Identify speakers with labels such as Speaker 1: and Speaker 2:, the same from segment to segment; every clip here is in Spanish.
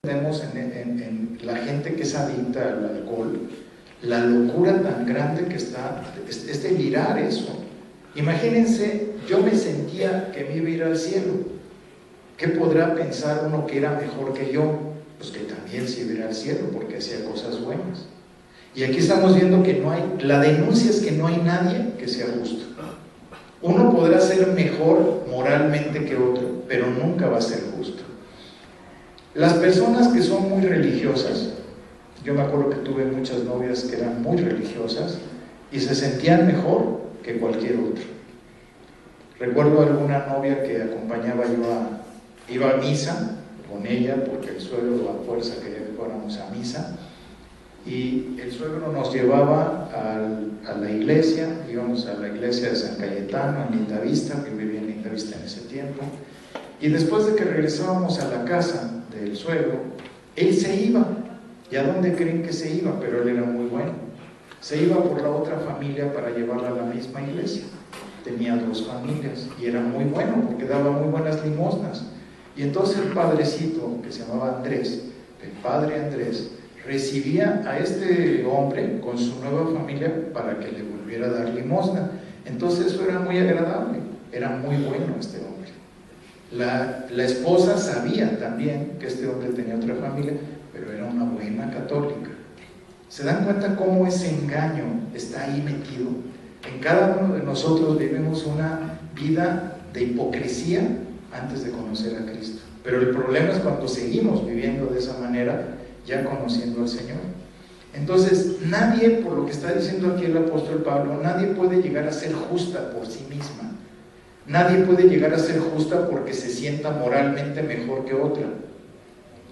Speaker 1: Vemos en la gente que es adicta al alcohol, la locura tan grande que está, es delirar eso. Imagínense, yo me sentía que me iba a ir al cielo. ¿Qué podrá pensar uno que era mejor que yo? Pues que también se iba a ir al cielo porque hacía cosas buenas. Y aquí estamos viendo que no hay, la denuncia es que no hay nadie que sea justo. Uno podrá ser mejor moralmente que otro, pero nunca va a ser justo. Las personas que son muy religiosas, yo me acuerdo que tuve muchas novias que eran muy religiosas y se sentían mejor que cualquier otro. Recuerdo alguna novia que acompañaba iba a misa con ella porque el suegro a fuerza quería que fuéramos a misa, y el suegro nos llevaba a la iglesia, íbamos a la iglesia de San Cayetano en Lindavista, que vivía en Lindavista en ese tiempo, y después de que regresábamos a la casa del suegro, él se iba. ¿Y a dónde creen que se iba? Pero él era muy bueno. Se iba por la otra familia para llevarla a la misma iglesia. Tenía 2 familias y era muy bueno porque daba muy buenas limosnas. Y entonces el padrecito, que se llamaba Andrés, el padre Andrés, recibía a este hombre con su nueva familia para que le volviera a dar limosna. Entonces eso era muy agradable, era muy bueno este hombre. La esposa sabía también que este hombre tenía otra familia, pero era una buena católica. ¿Se dan cuenta cómo ese engaño está ahí metido? En cada uno de nosotros vivimos una vida de hipocresía antes de conocer a Cristo. Pero el problema es cuando seguimos viviendo de esa manera, ya conociendo al Señor. Entonces, nadie, por lo que está diciendo aquí el apóstol Pablo, nadie puede llegar a ser justa por sí misma. Nadie puede llegar a ser justa porque se sienta moralmente mejor que otra.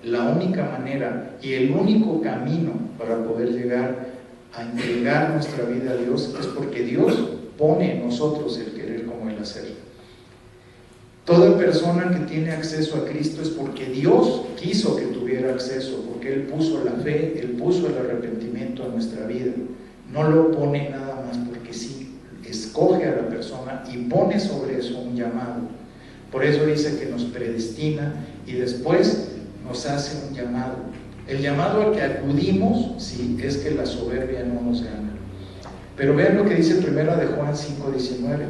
Speaker 1: La única manera y el único camino para poder llegar a entregar nuestra vida a Dios es porque Dios pone en nosotros el querer como el hacer. Toda persona que tiene acceso a Cristo es porque Dios quiso que tuviera acceso, porque Él puso la fe, Él puso el arrepentimiento en nuestra vida. No lo pone nada más porque sí. Escoge a la persona y pone sobre eso un llamado. Por eso dice que nos predestina y después nos hace un llamado. El llamado al que acudimos, sí, es que la soberbia no nos gana. Pero vean lo que dice primera de Juan 5:19,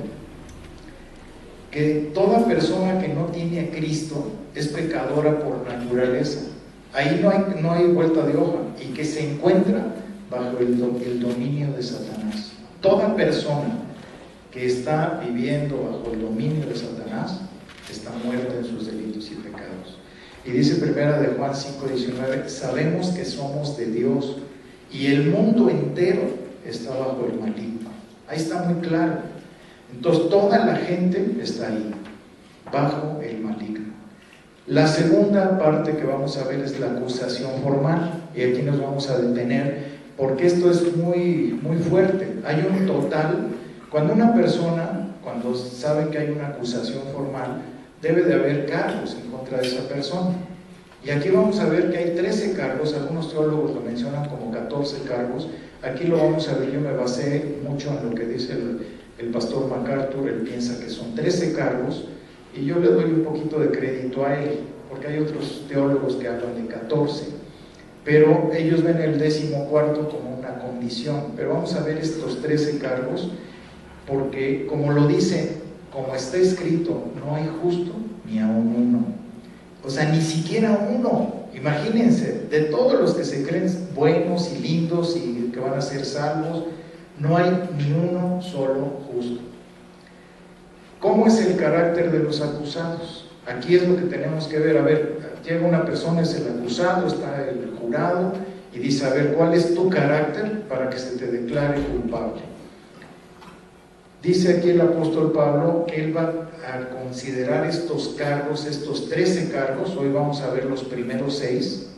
Speaker 1: que toda persona que no tiene a Cristo es pecadora por naturaleza. Ahí no hay vuelta de hoja, y que se encuentra bajo el dominio de Satanás. Toda persona que está viviendo bajo el dominio de Satanás está muerta en sus delitos y pecados. Y dice primera de Juan 5:19, sabemos que somos de Dios y el mundo entero está bajo el maligno. Ahí está muy claro. Entonces toda la gente está ahí, bajo el maligno. La segunda parte que vamos a ver es la acusación formal, y aquí nos vamos a detener porque esto es muy, muy fuerte. Hay un total. Cuando una persona, cuando sabe que hay una acusación formal, debe de haber cargos en contra de esa persona. Y aquí vamos a ver que hay 13 cargos, algunos teólogos lo mencionan como 14 cargos. Aquí lo vamos a ver, yo me basé mucho en lo que dice el pastor MacArthur. Él piensa que son 13 cargos, y yo le doy un poquito de crédito a él, porque hay otros teólogos que hablan de 14, pero ellos ven el 14º como una condición. Pero vamos a ver estos 13 cargos, porque como lo dice, como está escrito, no hay justo ni aun uno. O sea, ni siquiera uno. Imagínense, de todos los que se creen buenos y lindos y que van a ser salvos, no hay ni uno solo justo. ¿Cómo es el carácter de los acusados? Aquí es lo que tenemos que ver. A ver, llega una persona, es el acusado, está el jurado, y dice, a ver, ¿cuál es tu carácter para que se te declare culpable? Dice aquí el apóstol Pablo que él va a considerar estos cargos, estos 13 cargos. Hoy vamos a ver los primeros 6,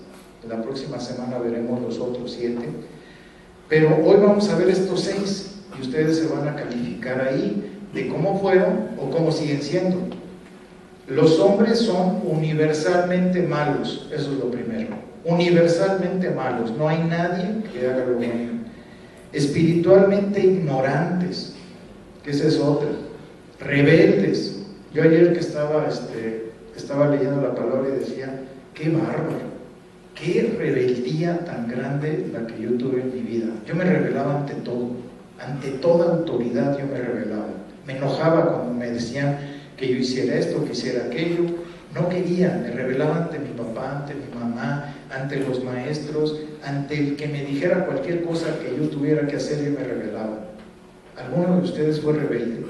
Speaker 1: la próxima semana veremos los otros 7, pero hoy vamos a ver estos 6, y ustedes se van a calificar ahí de cómo fueron o cómo siguen siendo. Los hombres son universalmente malos, eso es lo primero, universalmente malos, no hay nadie que haga lo bueno. Espiritualmente ignorantes, que esa es otra. Rebeldes. Yo ayer que estaba leyendo la palabra y decía, qué bárbaro. valentía tan grande la que yo tuve en mi vida. Yo me rebelaba ante todo, ante toda autoridad yo me rebelaba. Me enojaba cuando me decían que yo hiciera esto, que hiciera aquello. No quería, me rebelaba ante mi papá, ante mi mamá, ante los maestros, ante el que me dijera cualquier cosa que yo tuviera que hacer, yo me rebelaba. ¿Alguno de ustedes fue rebelde?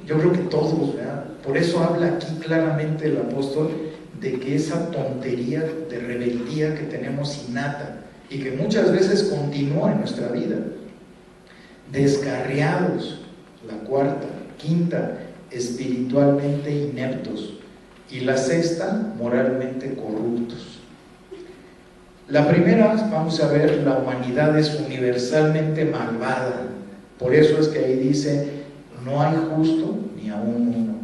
Speaker 1: Yo creo que todos, ¿verdad? Por eso habla aquí claramente el apóstol de que esa tontería de rebeldía que tenemos innata y que muchas veces continúa en nuestra vida. Descarriados, la cuarta. Quinta, espiritualmente ineptos. Y la sexta, moralmente corruptos. La primera, vamos a ver, la humanidad es universalmente malvada. Por eso es que ahí dice, no hay justo ni aún uno.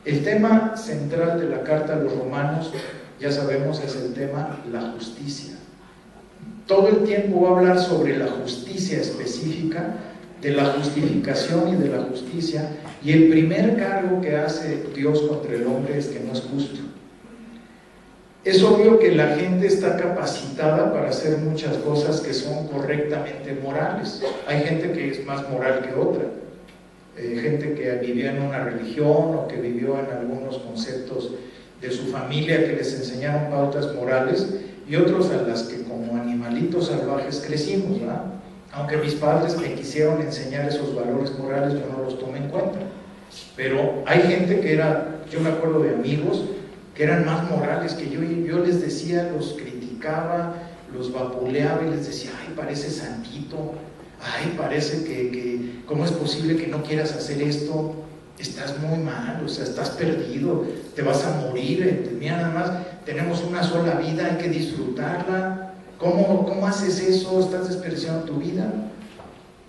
Speaker 1: El tema central de la carta a los romanos, ya sabemos, es el tema la justicia. Todo el tiempo va a hablar sobre la justicia específica, de la justificación y de la justicia, y el primer cargo que hace Dios contra el hombre es que no es justo. Es obvio que la gente está capacitada para hacer muchas cosas que son correctamente morales. Hay gente que es más moral que otra, gente que vivió en una religión o que vivió en algunos conceptos de su familia que les enseñaron pautas morales, y otros a las que como animalitos salvajes crecimos, ¿verdad? Aunque mis padres me quisieron enseñar esos valores morales, yo no los tomé en cuenta. Pero hay gente que era, yo me acuerdo de amigos que eran más morales que yo les decía, los criticaba, los vapuleaba y les decía, ay, parece santito, ay, parece que ¿cómo es posible que no quieras hacer esto? Estás muy mal, o sea, estás perdido, te vas a morir, mira, nada más, tenemos una sola vida, hay que disfrutarla. ¿Cómo haces eso? Estás desperdiciando tu vida.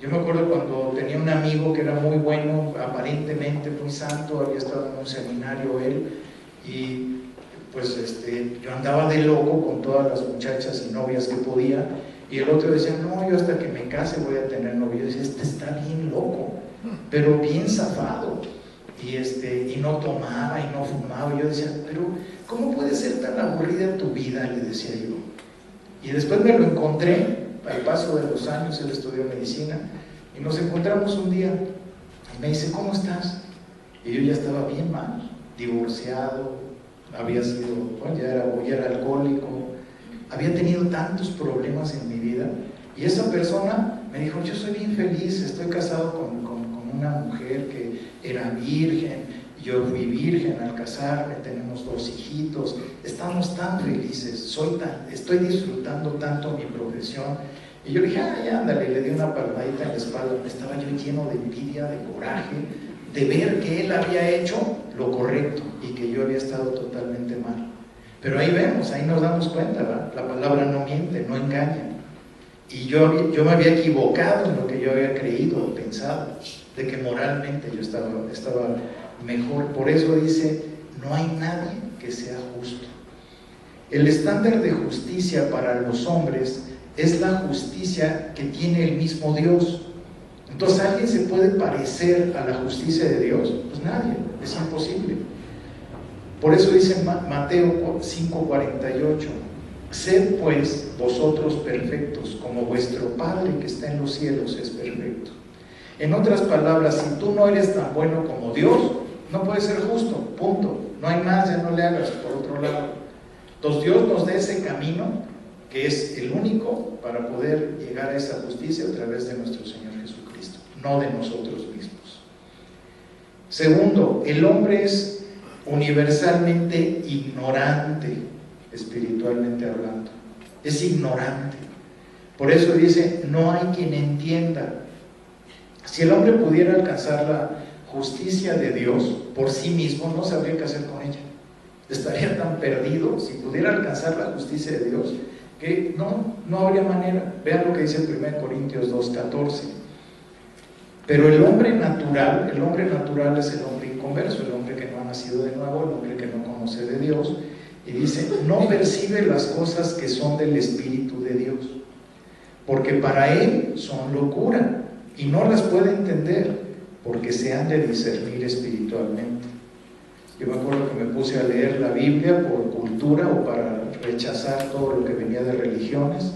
Speaker 1: Yo me acuerdo cuando tenía un amigo que era muy bueno, aparentemente muy santo, había estado en un seminario él, y pues yo andaba de loco con todas las muchachas y novias que podía, y el otro decía, no, yo hasta que me case voy a tener novio. Yo decía, está bien loco, pero bien zafado, y no tomaba y no fumaba. Y yo decía, pero ¿cómo puede ser tan aburrida tu vida? Le decía yo. Y después me lo encontré, al paso de los años, él estudió medicina, y nos encontramos un día, y me dice, ¿cómo estás? Y yo ya estaba bien mal, divorciado, había sido, bueno, ya era alcohólico, había tenido tantos problemas en mi vida, y esa persona me dijo, yo soy bien feliz, estoy casado con una mujer que era virgen, yo fui virgen al casarme, tenemos 2 hijitos, estamos tan felices, estoy disfrutando tanto mi profesión. Y yo le dije, ya ándale, le di una palmadita en la espalda. Estaba yo lleno de envidia, de coraje, de ver que él había hecho lo correcto y que yo había estado totalmente mal. Pero ahí vemos, ahí nos damos cuenta, ¿verdad? La palabra no miente, no engaña. Y yo me había equivocado en lo que yo había creído o pensado, de que moralmente yo estaba mejor. Por eso dice, no hay nadie que sea justo. El estándar de justicia para los hombres es la justicia que tiene el mismo Dios. Entonces, ¿alguien se puede parecer a la justicia de Dios? Pues nadie, es imposible. Por eso dice Mateo 5:48, sed pues vosotros perfectos, como vuestro Padre que está en los cielos es perfecto. En otras palabras, si tú no eres tan bueno como Dios, no puedes ser justo, punto. No hay más, ya no le hagas por otro lado. Entonces Dios nos da ese camino que es el único para poder llegar a esa justicia a través de nuestro Señor Jesucristo, no de nosotros mismos. Segundo, el hombre es universalmente ignorante, espiritualmente hablando. Es ignorante. Por eso dice, no hay quien entienda. Si el hombre pudiera alcanzar la justicia de Dios por sí mismo, no sabría qué hacer con ella. Estaría tan perdido. Si pudiera alcanzar la justicia de Dios, que no habría manera. Vean lo que dice 1 Corintios 2:14. Pero el hombre natural es el hombre inconverso, el hombre que no ha nacido de nuevo, el hombre que no conoce de Dios, y dice, no percibe las cosas que son del Espíritu de Dios, porque para él son locura, y no las puede entender, porque se han de discernir espiritualmente. Yo me acuerdo que me puse a leer la Biblia por cultura o para rechazar todo lo que venía de religiones,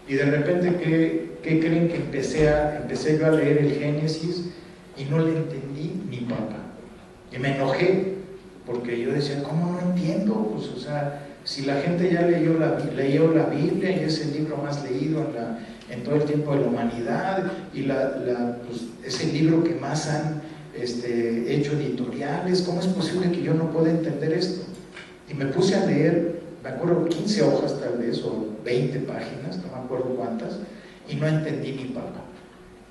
Speaker 1: y de repente, ¿qué creen? Que empecé yo a leer el Génesis y no le entendí ni papa. Y me enojé, porque yo decía, ¿cómo no entiendo? Pues, o sea, si la gente ya leyó la Biblia y es el libro más leído en todo el tiempo de la humanidad, y pues, es el libro que más han hecho editoriales, ¿cómo es posible que yo no pueda entender esto? Y me puse a leer, me acuerdo 15 hojas tal vez, o 20 páginas, no me acuerdo cuántas, y no entendí ni papa.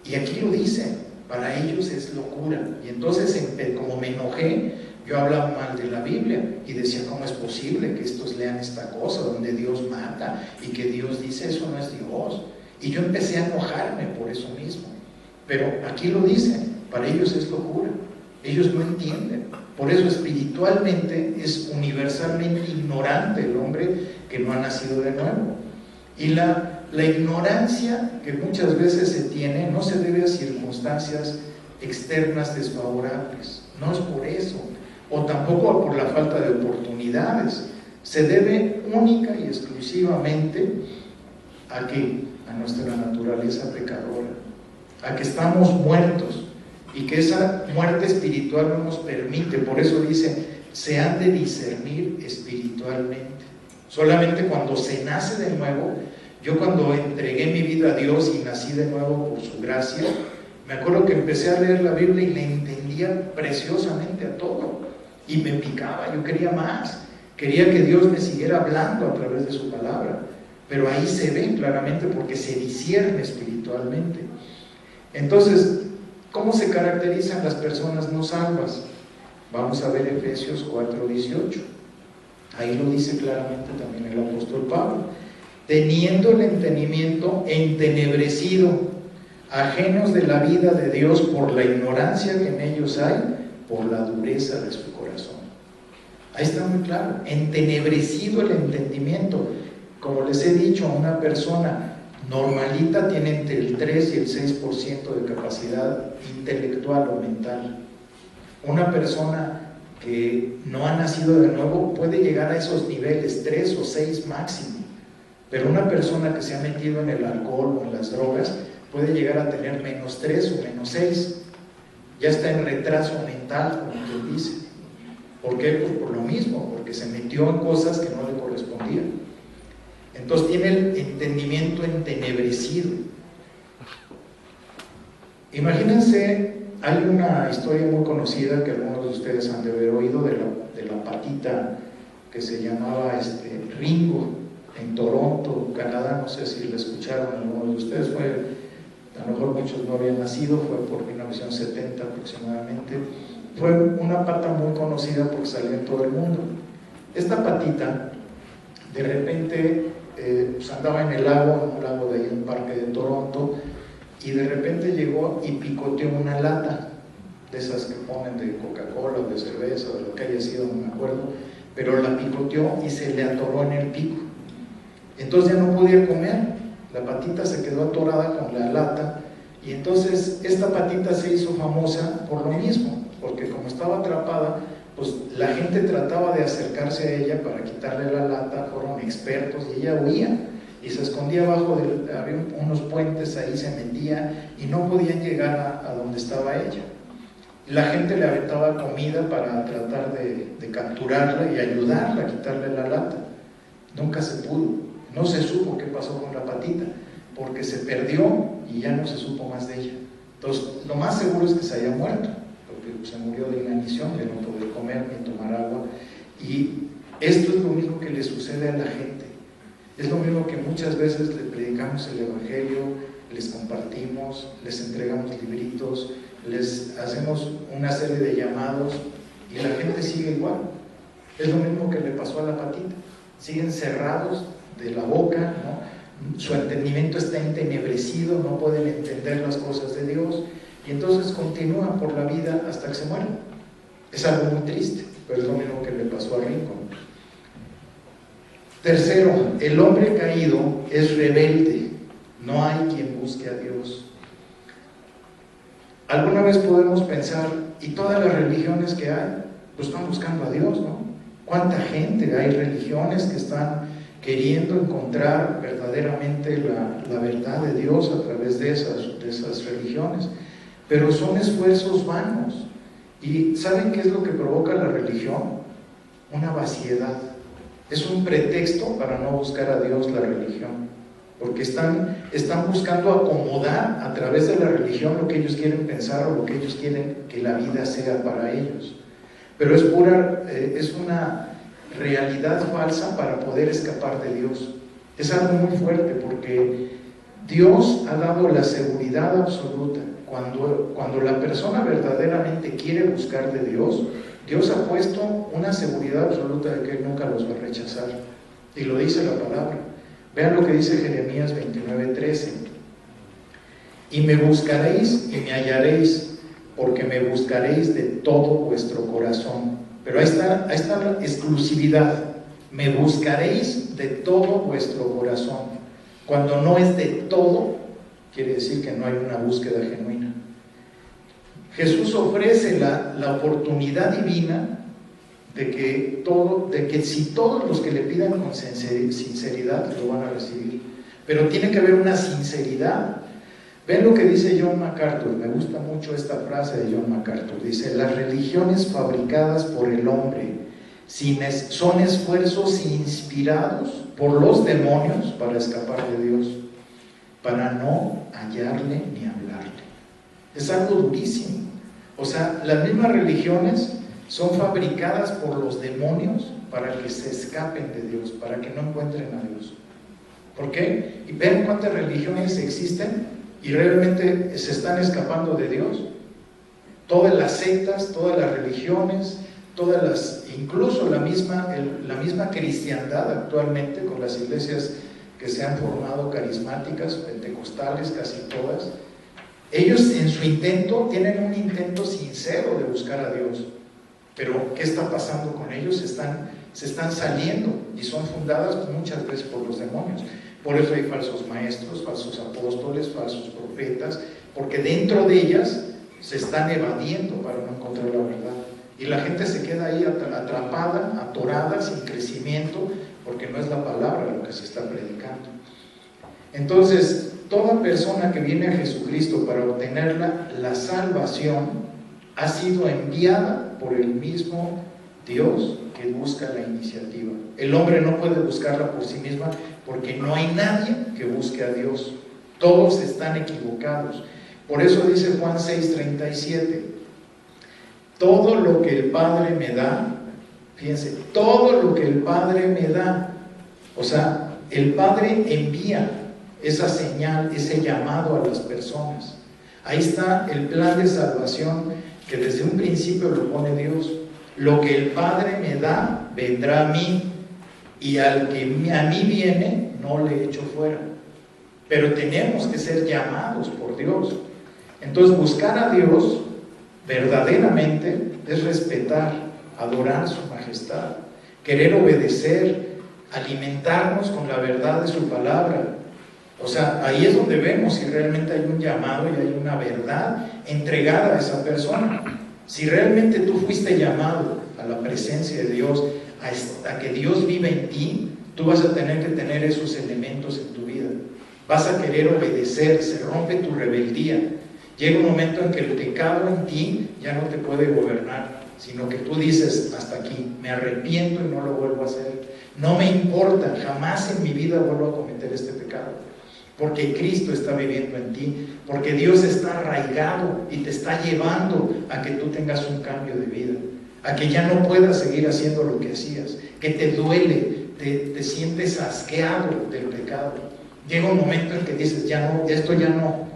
Speaker 1: Y aquí lo dice, para ellos es locura. Y entonces, como me enojé, yo hablaba mal de la Biblia y decía, ¿cómo es posible que estos lean esta cosa donde Dios mata y que Dios dice eso no es Dios? Y yo empecé a enojarme por eso mismo. Pero aquí lo dice, para ellos es locura. Ellos no entienden. Por eso espiritualmente es universalmente ignorante el hombre que no ha nacido de nuevo. Y la ignorancia que muchas veces se tiene no se debe a circunstancias externas desfavorables. No es por eso. O tampoco por la falta de oportunidades. Se debe única y exclusivamente ¿a qué? A nuestra naturaleza pecadora, a que estamos muertos y que esa muerte espiritual no nos permite. Por eso dice, se han de discernir espiritualmente. Solamente cuando se nace de nuevo. Yo cuando entregué mi vida a Dios y nací de nuevo por su gracia, me acuerdo que empecé a leer la Biblia y le entendía preciosamente a todo. Y me picaba, yo quería más. Quería que Dios me siguiera hablando a través de su palabra. Pero ahí se ve claramente porque se discierne espiritualmente. Entonces, ¿cómo se caracterizan las personas no salvas? Vamos a ver Efesios 4:18. Ahí lo dice claramente también el apóstol Pablo. Teniendo el entendimiento entenebrecido, ajenos de la vida de Dios por la ignorancia que en ellos hay, por la dureza de su corazón. Ahí está muy claro, entenebrecido el entendimiento. Como les he dicho, una persona normalita tiene entre el 3 y el 6% de capacidad intelectual o mental. Una persona que no ha nacido de nuevo puede llegar a esos niveles, 3 o 6 máximo. Pero una persona que se ha metido en el alcohol o en las drogas puede llegar a tener -3 o -6. Ya está en retraso mental, como quien dice. ¿Por qué? Pues por lo mismo, porque se metió en cosas que no le correspondían. Entonces tiene el entendimiento entenebrecido. Imagínense, hay una historia muy conocida que algunos de ustedes han de haber oído de la patita que se llamaba Ringo, en Toronto, Canadá. No sé si la escucharon algunos de ustedes. A lo mejor muchos no habían nacido, fue por 1970 aproximadamente. Fue una pata muy conocida porque salió en todo el mundo. Esta patita, de repente, pues andaba en un lago de ahí, en un parque de Toronto, y de repente llegó y picoteó una lata, de esas que ponen de Coca-Cola o de cerveza, o de lo que haya sido, no me acuerdo, pero la picoteó y se le atoró en el pico. Entonces ya no podía comer, la patita se quedó atorada con la lata, y entonces esta patita se hizo famosa por lo mismo, porque como estaba atrapada, pues la gente trataba de acercarse a ella para quitarle la lata, fueron expertos, y ella huía y se escondía abajo había unos puentes, ahí se metía y no podían llegar a donde estaba ella. La gente le aventaba comida para tratar de capturarla y ayudarla a quitarle la lata. Nunca se pudo. No se supo qué pasó con la patita, porque se perdió y ya no se supo más de ella. Entonces, lo más seguro es que se haya muerto, porque se murió de inanición, de no poder comer ni tomar agua. Y esto es lo mismo que le sucede a la gente. Es lo mismo que muchas veces le predicamos el Evangelio, les compartimos, les entregamos libritos, les hacemos una serie de llamados y la gente sigue igual. Es lo mismo que le pasó a la patita. Siguen cerrados de la boca, ¿no? Su entendimiento está entenebrecido, no pueden entender las cosas de Dios, y entonces continúan por la vida hasta que se mueren. Es algo muy triste, pero es lo mismo que le pasó a Ringo. Tercero, el hombre caído es rebelde, no hay quien busque a Dios. Alguna vez podemos pensar, y todas las religiones que hay, pues están buscando a Dios, ¿no? ¿Cuánta gente? Hay religiones que están queriendo encontrar verdaderamente la verdad de Dios a través de esas religiones, pero son esfuerzos vanos. ¿Y saben qué es lo que provoca la religión? Una vaciedad. Es un pretexto para no buscar a Dios la religión, porque están buscando acomodar a través de la religión lo que ellos quieren pensar o lo que ellos quieren que la vida sea para ellos. Pero es una realidad falsa para poder escapar de Dios. Es algo muy fuerte, porque Dios ha dado la seguridad absoluta. Cuando la persona verdaderamente quiere buscar de Dios, Dios ha puesto una seguridad absoluta de que Él nunca los va a rechazar, y lo dice la palabra. Vean lo que dice Jeremías 29:13: y me buscaréis y me hallaréis, porque me buscaréis de todo vuestro corazón. Pero ahí está la exclusividad: me buscaréis de todo vuestro corazón. Cuando no es de todo, quiere decir que no hay una búsqueda genuina. Jesús ofrece la oportunidad divina de que si todos los que le pidan con sinceridad lo van a recibir, pero tiene que haber una sinceridad. Ven lo que dice John MacArthur. Me gusta mucho esta frase de John MacArthur. Dice: las religiones fabricadas por el hombre son esfuerzos inspirados por los demonios para escapar de Dios, para no hallarle ni hablarle. Es algo durísimo. O sea, las mismas religiones son fabricadas por los demonios para que se escapen de Dios, para que no encuentren a Dios. ¿Por qué? Y ven cuántas religiones existen y realmente se están escapando de Dios. Todas las sectas, todas las religiones, incluso la misma cristiandad actualmente, con las iglesias que se han formado carismáticas, pentecostales, casi todas, ellos en su intento tienen un intento sincero de buscar a Dios, pero ¿qué está pasando con ellos? Se están saliendo, y son fundadas muchas veces por los demonios. Por eso hay falsos maestros, falsos apóstoles, falsos profetas, porque dentro de ellas se están evadiendo para no encontrar la verdad, y la gente se queda ahí atrapada, atorada, sin crecimiento, porque no es la palabra lo que se está predicando. Entonces, toda persona que viene a Jesucristo para obtener la salvación ha sido enviada por el mismo Dios que busca la iniciativa. El hombre no puede buscarla por sí misma, porque no hay nadie que busque a Dios. Todos están equivocados. Por eso dice Juan 6:37: todo lo que el Padre me da, fíjense, todo lo que el Padre me da. O sea, el Padre envía esa señal, ese llamado a las personas. Ahí está el plan de salvación que desde un principio lo pone Dios. Lo que el Padre me da, vendrá a mí, y al que a mí viene, no le echo fuera. Pero tenemos que ser llamados por Dios. Entonces, buscar a Dios verdaderamente es respetar, adorar su majestad, querer obedecer, alimentarnos con la verdad de su palabra. O sea, ahí es donde vemos si realmente hay un llamado y hay una verdad entregada a esa persona. Si realmente tú fuiste llamado a la presencia de Dios, a que Dios viva en ti, tú vas a tener que tener esos elementos en tu vida. Vas a querer obedecer, se rompe tu rebeldía. Llega un momento en que el pecado en ti ya no te puede gobernar, sino que tú dices: hasta aquí, me arrepiento y no lo vuelvo a hacer. No me importa, jamás en mi vida vuelvo a cometer este pecado, porque Cristo está viviendo en ti, porque Dios está arraigado y te está llevando a que tú tengas un cambio de vida, a que ya no puedas seguir haciendo lo que hacías, que te duele, te sientes asqueado del pecado. Llega un momento en que dices: ya no, esto ya no,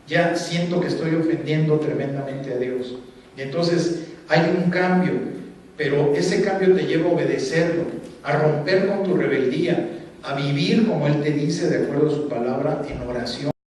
Speaker 1: ya siento que estoy ofendiendo tremendamente a Dios. Y entonces hay un cambio, pero ese cambio te lleva a obedecerlo, a romper con tu rebeldía, a vivir como Él te dice de acuerdo a su palabra, en oración.